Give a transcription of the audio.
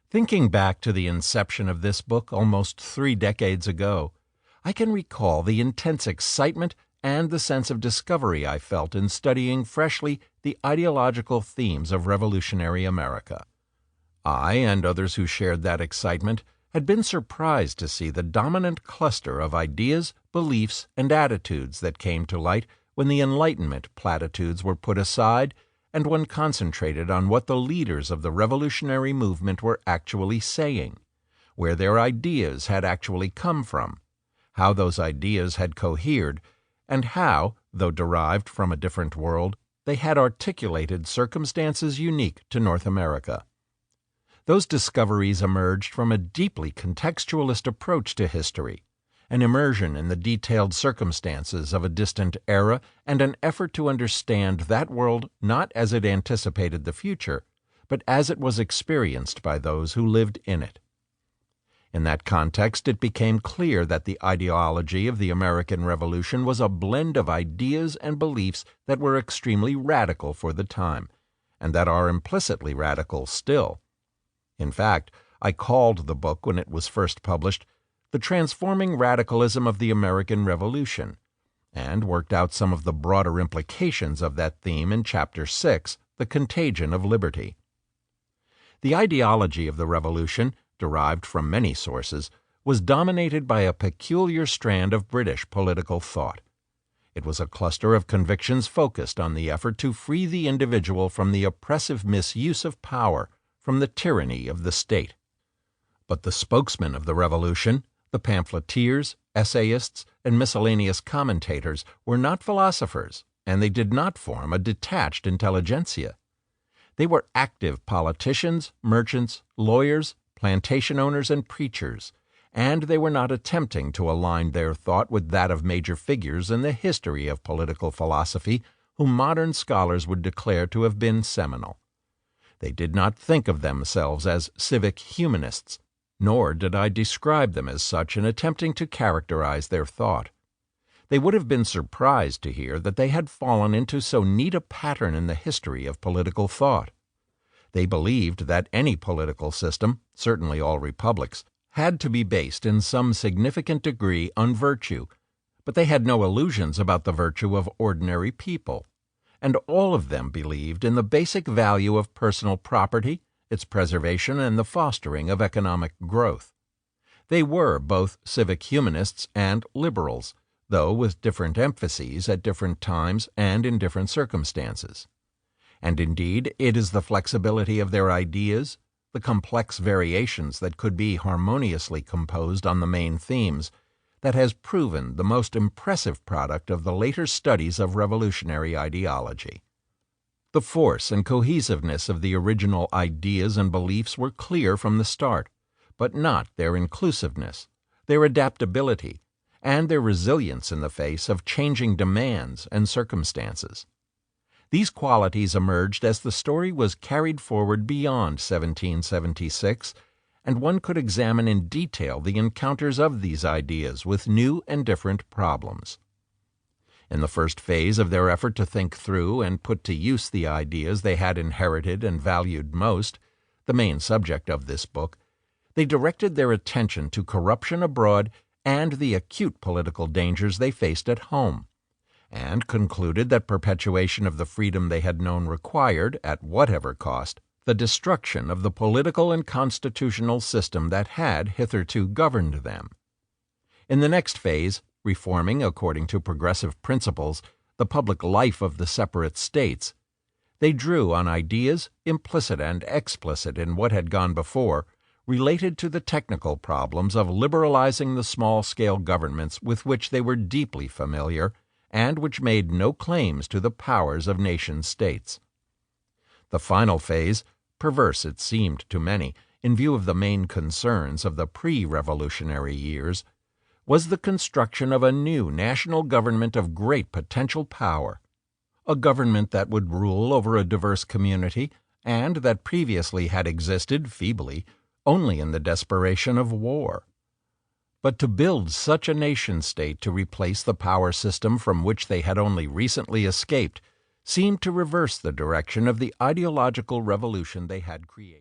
Thinking back to the inception of this book almost 3 decades ago, I can recall the intense excitement and the sense of discovery I felt in studying freshly the ideological themes of revolutionary America. I, and others who shared that excitement, had been surprised to see the dominant cluster of ideas, beliefs, and attitudes that came to light when the Enlightenment platitudes were put aside and one concentrated on what the leaders of the revolutionary movement were actually saying, where their ideas had actually come from, how those ideas had cohered, and how, though derived from a different world, they had articulated circumstances unique to North America. Those discoveries emerged from a deeply contextualist approach to history, an immersion in the detailed circumstances of a distant era, and an effort to understand that world not as it anticipated the future, but as it was experienced by those who lived in it. In that context, it became clear that the ideology of the American Revolution was a blend of ideas and beliefs that were extremely radical for the time, and that are implicitly radical still. In fact, I called the book, when it was first published, The Transforming Radicalism of the American Revolution, and worked out some of the broader implications of that theme in Chapter 6, The Contagion of Liberty. The ideology of the Revolution, derived from many sources, was dominated by a peculiar strand of British political thought. It was a cluster of convictions focused on the effort to free the individual from the oppressive misuse of power, from the tyranny of the state. But the spokesmen of the Revolution, the pamphleteers, essayists, and miscellaneous commentators, were not philosophers, and they did not form a detached intelligentsia. They were active politicians, merchants, lawyers, plantation owners, and preachers, and they were not attempting to align their thought with that of major figures in the history of political philosophy whom modern scholars would declare to have been seminal. They did not think of themselves as civic humanists, nor did I describe them as such in attempting to characterize their thought. They would have been surprised to hear that they had fallen into so neat a pattern in the history of political thought. They believed that any political system, certainly all republics, had to be based in some significant degree on virtue, but they had no illusions about the virtue of ordinary people. And all of them believed in the basic value of personal property, its preservation, and the fostering of economic growth. They were both civic humanists and liberals, though with different emphases at different times and in different circumstances. And indeed, it is the flexibility of their ideas, the complex variations that could be harmoniously composed on the main themes, that has proven the most impressive product of the later studies of revolutionary ideology. The force and cohesiveness of the original ideas and beliefs were clear from the start, but not their inclusiveness, their adaptability, and their resilience in the face of changing demands and circumstances. These qualities emerged as the story was carried forward beyond 1776, and one could examine in detail the encounters of these ideas with new and different problems. In the first phase of their effort to think through and put to use the ideas they had inherited and valued most, the main subject of this book, they directed their attention to corruption abroad and the acute political dangers they faced at home, and concluded that perpetuation of the freedom they had known required, at whatever cost, the destruction of the political and constitutional system that had hitherto governed them. In the next phase, reforming, according to progressive principles, the public life of the separate states, they drew on ideas, implicit and explicit in what had gone before, related to the technical problems of liberalizing the small-scale governments with which they were deeply familiar and which made no claims to the powers of nation-states. The final phase, perverse it seemed to many, in view of the main concerns of the pre-revolutionary years, was the construction of a new national government of great potential power, a government that would rule over a diverse community and that previously had existed, feebly, only in the desperation of war. But to build such a nation-state to replace the power system from which they had only recently escaped seemed to reverse the direction of the ideological revolution they had created.